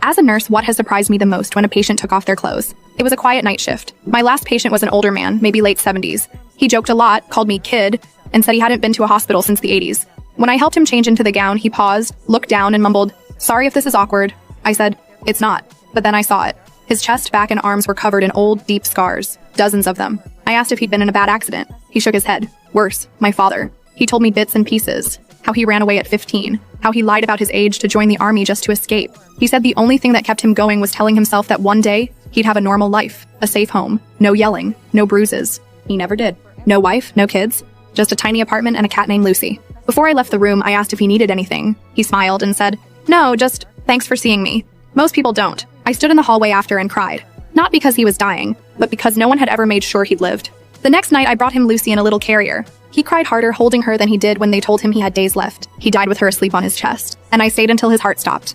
As a nurse, what has surprised me the most when a patient took off their clothes? It was a quiet night shift. My last patient was an older man, maybe late 70s. He joked a lot, called me kid, and said he hadn't been to a hospital since the 80s. When I helped him change into the gown, he paused, looked down, and mumbled, "Sorry if this is awkward." I said, "It's not." But then I saw it. His chest, back, and arms were covered in old, deep scars. Dozens of them. I asked if he'd been in a bad accident. He shook his head. Worse, my father. He told me bits and pieces. How he ran away at 15. How he lied about his age to join the army just to escape. He said the only thing that kept him going was telling himself that one day, he'd have a normal life. A safe home. No yelling. No bruises. He never did. No wife, no kids. Just a tiny apartment and a cat named Lucy. Before I left the room, I asked if he needed anything. He smiled and said, "No, just thanks for seeing me." Most people don't. I stood in the hallway after and cried. Not because he was dying, but because no one had ever made sure he'd lived. The next night, I brought him Lucy in a little carrier. He cried harder holding her than he did when they told him he had days left. He died with her asleep on his chest, and I stayed until his heart stopped.